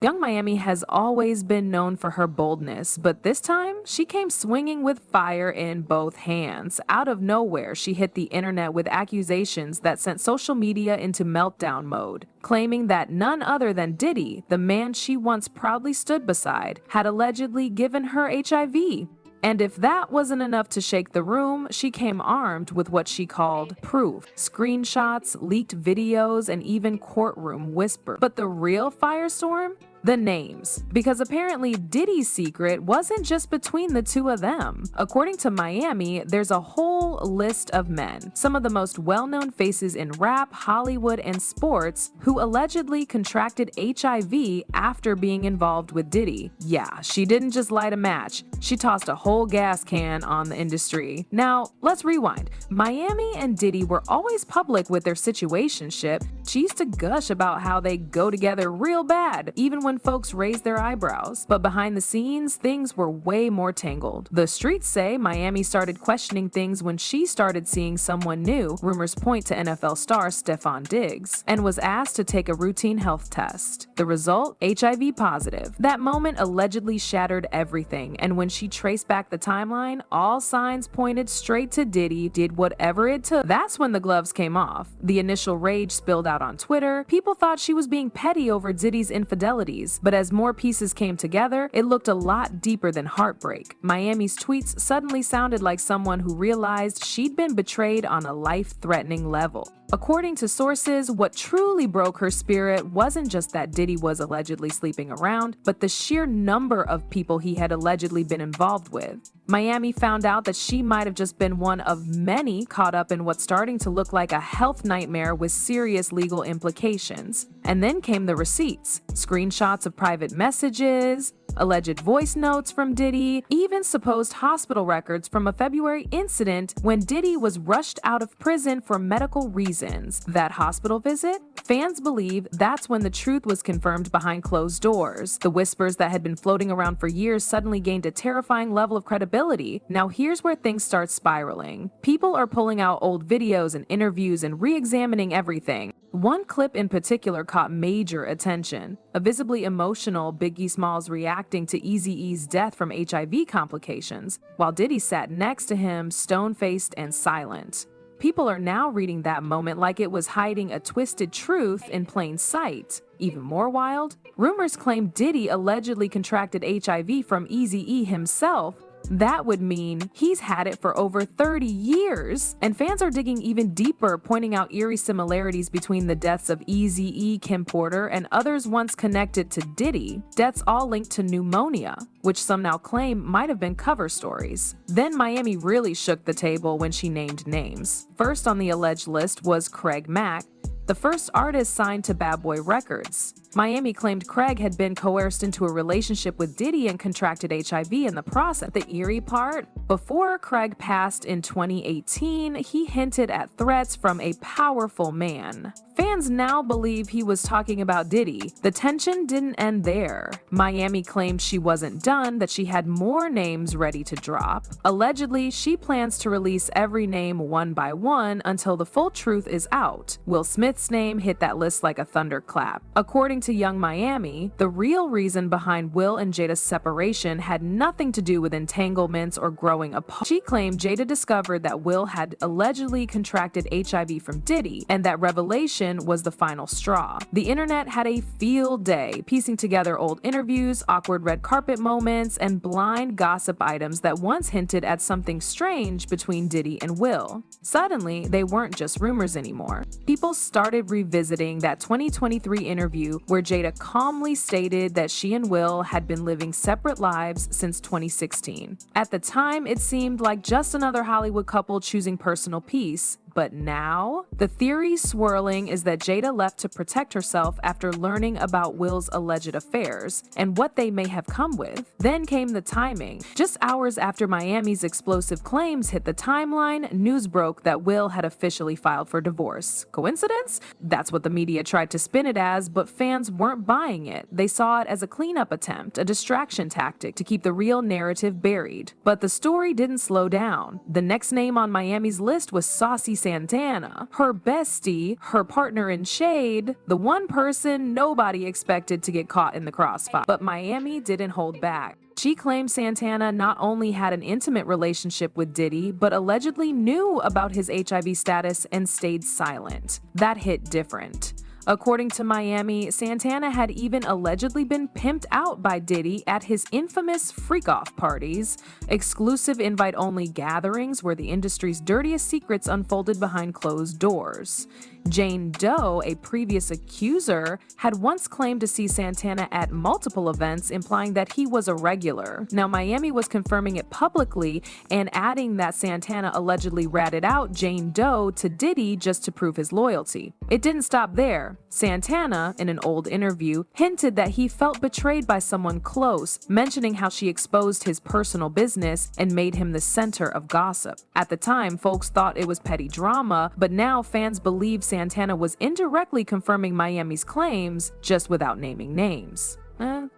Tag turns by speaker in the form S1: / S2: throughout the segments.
S1: Young Miami has always been known for her boldness, but this time she came swinging with fire in both hands. Out of nowhere, she hit the internet with accusations that sent social media into meltdown mode, claiming that none other than Diddy, the man she once proudly stood beside, had allegedly given her HIV. And if that wasn't enough to shake the room, she came armed with what she called proof, screenshots, leaked videos, and even courtroom whisper. But the real firestorm? The names. Because apparently Diddy's secret wasn't just between the two of them. According to Miami, there's a whole list of men, some of the most well-known faces in rap, Hollywood, and sports, who allegedly contracted HIV after being involved with Diddy. Yeah, she didn't just light a match, she tossed a whole gas can on the industry. Now, let's rewind. Miami and Diddy were always public with their situationship. She used to gush about how they go together real bad, even when folks raised their eyebrows. But behind the scenes, things were way more tangled. The streets say Miami started questioning things when she started seeing someone new, rumors point to NFL star Stephon Diggs, and was asked to take a routine health test. The result? HIV positive. That moment allegedly shattered everything, and when she traced back the timeline, all signs pointed straight to Diddy did whatever it took. That's when the gloves came off. The initial rage spilled out on Twitter. People thought she was being petty over Diddy's infidelities, but as more pieces came together, it looked a lot deeper than heartbreak. Miami's tweets suddenly sounded like someone who realized she'd been betrayed on a life-threatening level. According to sources, what truly broke her spirit wasn't just that Diddy was allegedly sleeping around, but the sheer number of people he had allegedly been involved with. Miami found out that she might have just been one of many caught up in what's starting to look like a health nightmare with serious legal implications. And then came the receipts, screenshots of private messages, alleged voice notes from Diddy, even supposed hospital records from a February incident when Diddy was rushed out of prison for medical reasons. That hospital visit? Fans believe that's when the truth was confirmed behind closed doors. The whispers that had been floating around for years suddenly gained a terrifying level of credibility. Now here's where things start spiraling. People are pulling out old videos and interviews and re-examining everything. One clip in particular caught major attention. A visibly emotional Biggie Smalls reacting to Eazy-E's death from HIV complications, while Diddy sat next to him, stone-faced and silent. People are now reading that moment like it was hiding a twisted truth in plain sight. Even more wild, rumors claim Diddy allegedly contracted HIV from Eazy-E himself. That would mean he's had it for over 30 years. And fans are digging even deeper, pointing out eerie similarities between the deaths of Eazy-E, Kim Porter, and others once connected to Diddy. Deaths all linked to pneumonia, which some now claim might have been cover stories. Then Miami really shook the table when she named names. First on the alleged list was Craig Mack, the first artist signed to Bad Boy Records. Miami claimed Craig had been coerced into a relationship with Diddy and contracted HIV in the process. The eerie part? Before Craig passed in 2018, he hinted at threats from a powerful man. Fans now believe he was talking about Diddy. The tension didn't end there. Miami claimed she wasn't done, that she had more names ready to drop. Allegedly, she plans to release every name one by one until the full truth is out. Will Smith's name hit that list like a thunderclap. According to Young Miami, the real reason behind Will and Jada's separation had nothing to do with entanglements or growing apart. She claimed Jada discovered that Will had allegedly contracted HIV from Diddy, and that revelation was the final straw. The internet had a field day, piecing together old interviews, awkward red carpet moments, and blind gossip items that once hinted at something strange between Diddy and Will. Suddenly, they weren't just rumors anymore. People started revisiting that 2023 interview where Jada calmly stated that she and Will had been living separate lives since 2016. At the time, it seemed like just another Hollywood couple choosing personal peace. But now, the theory swirling is that Jada left to protect herself after learning about Will's alleged affairs and what they may have come with. Then came the timing. Just hours after Miami's explosive claims hit the timeline, news broke that Will had officially filed for divorce. Coincidence? That's what the media tried to spin it as, but fans weren't buying it. They saw it as a cleanup attempt, a distraction tactic to keep the real narrative buried. But the story didn't slow down. The next name on Miami's list was Saucy Santana, her bestie, her partner in shade, the one person nobody expected to get caught in the crossfire. But Miami didn't hold back. She claimed Santana not only had an intimate relationship with Diddy, but allegedly knew about his HIV status and stayed silent. That hit different. According to Miami, Santana had even allegedly been pimped out by Diddy at his infamous freak-off parties, exclusive invite-only gatherings where the industry's dirtiest secrets unfolded behind closed doors. Jane Doe, a previous accuser, had once claimed to see Santana at multiple events, implying that he was a regular. Now, Miami was confirming it publicly and adding that Santana allegedly ratted out Jane Doe to Diddy just to prove his loyalty. It didn't stop there. Santana, in an old interview, hinted that he felt betrayed by someone close, mentioning how she exposed his personal business and made him the center of gossip. At the time, folks thought it was petty drama, but now fans believe Santana was indirectly confirming Miami's claims, just without naming names.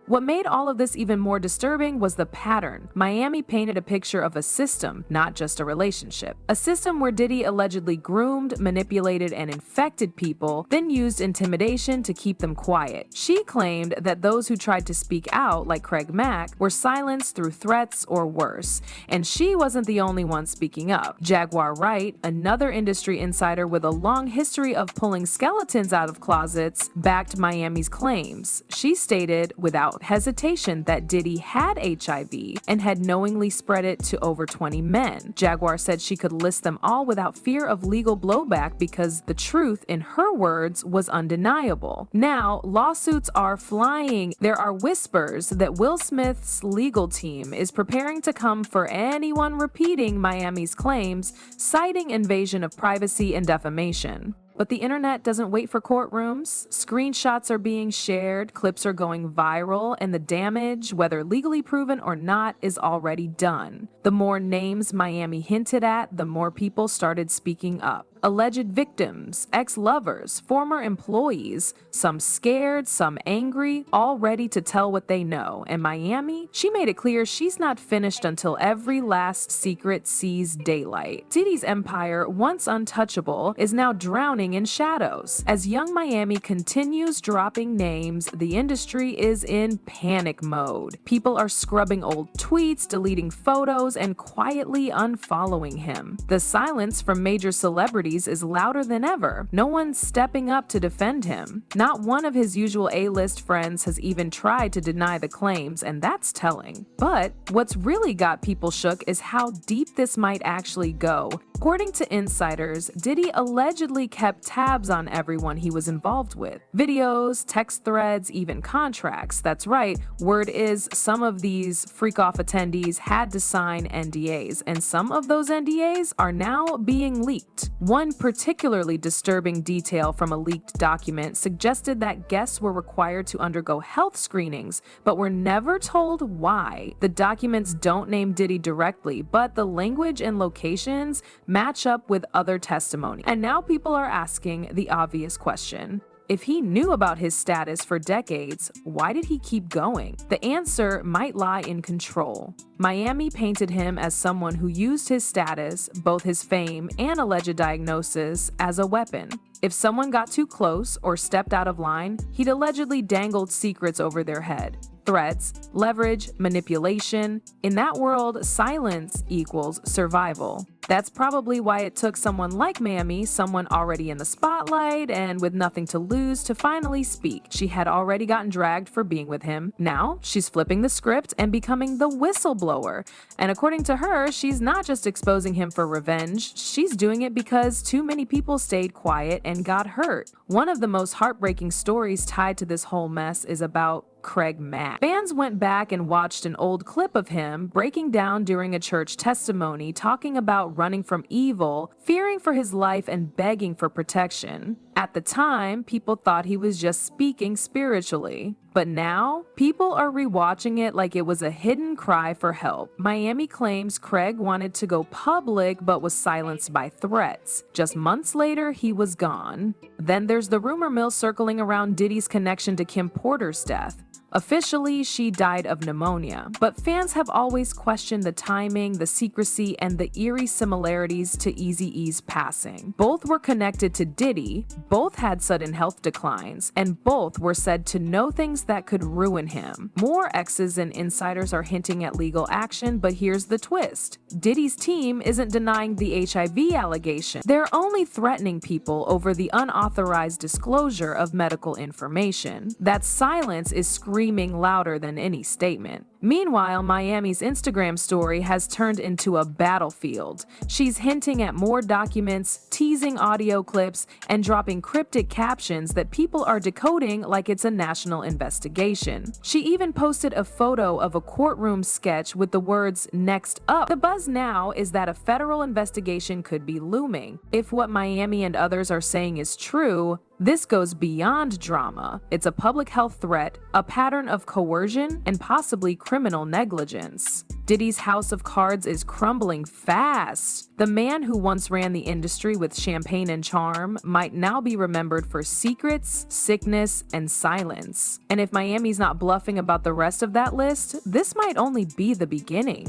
S1: What made all of this even more disturbing was the pattern. Miami painted a picture of a system, not just a relationship. A system where Diddy allegedly groomed, manipulated, and infected people, then used intimidation to keep them quiet. She claimed that those who tried to speak out, like Craig Mack, were silenced through threats or worse. And she wasn't the only one speaking up. Jaguar Wright, another industry insider with a long history of pulling skeletons out of closets, backed Miami's claims. She stated, without hesitation, that Diddy had HIV and had knowingly spread it to over 20 men. Jaguar said she could list them all without fear of legal blowback because the truth, in her words, was undeniable. Now, lawsuits are flying. There are whispers that Will Smith's legal team is preparing to come for anyone repeating Miami's claims, citing invasion of privacy and defamation. But the internet doesn't wait for courtrooms. Screenshots are being shared, clips are going viral, and the damage, whether legally proven or not, is already done. The more names Miami hinted at, the more people started speaking up. Alleged victims, ex-lovers, former employees, some scared, some angry, all ready to tell what they know. And Miami, she made it clear she's not finished until every last secret sees daylight. Diddy's empire, once untouchable, is now drowning in shadows. As young Miami continues dropping names, the industry is in panic mode. People are scrubbing old tweets, deleting photos, and quietly unfollowing him. The silence from major celebrities is louder than ever. No one's stepping up to defend him. Not one of his usual A-list friends has even tried to deny the claims, and that's telling. But what's really got people shook is how deep this might actually go. According to insiders, Diddy allegedly kept tabs on everyone he was involved with. Videos, text threads, even contracts. That's right, word is some of these freak-off attendees had to sign NDAs, and some of those NDAs are now being leaked. One particularly disturbing detail from a leaked document suggested that guests were required to undergo health screenings, but were never told why. The documents don't name Diddy directly, but the language and locations match up with other testimony. And now people are asking the obvious question. If he knew about his status for decades, why did he keep going? The answer might lie in control. Miami painted him as someone who used his status, both his fame and alleged diagnosis, as a weapon. If someone got too close or stepped out of line, he'd allegedly dangled secrets over their head. Threats, leverage, manipulation. In that world, silence equals survival. That's probably why it took someone like Miami, someone already in the spotlight and with nothing to lose, to finally speak. She had already gotten dragged for being with him. Now, she's flipping the script and becoming the whistleblower. And according to her, she's not just exposing him for revenge, she's doing it because too many people stayed quiet and got hurt. One of the most heartbreaking stories tied to this whole mess is about Craig Mack. Fans went back and watched an old clip of him breaking down during a church testimony, talking about running from evil, fearing for his life, and begging for protection. At the time, people thought he was just speaking spiritually. But now, people are rewatching it like it was a hidden cry for help. Miami claims Craig wanted to go public but was silenced by threats. Just months later, he was gone. Then there's the rumor mill circling around Diddy's connection to Kim Porter's death. Officially, she died of pneumonia, but fans have always questioned the timing, the secrecy, and the eerie similarities to Eazy-E's passing. Both were connected to Diddy, both had sudden health declines, and both were said to know things that could ruin him. More exes and insiders are hinting at legal action, but here's the twist. Diddy's team isn't denying the HIV allegation. They're only threatening people over the unauthorized disclosure of medical information. That silence is screaming louder than any statement. Meanwhile, Miami's Instagram story has turned into a battlefield. She's hinting at more documents, teasing audio clips, and dropping cryptic captions that people are decoding like it's a national investigation. She even posted a photo of a courtroom sketch with the words "next up." The buzz now is that a federal investigation could be looming. If what Miami and others are saying is true, this goes beyond drama. It's a public health threat, a pattern of coercion, and possibly criminal negligence. Diddy's house of cards is crumbling fast. The man who once ran the industry with champagne and charm might now be remembered for secrets, sickness, and silence. And if Miami's not bluffing about the rest of that list, this might only be the beginning.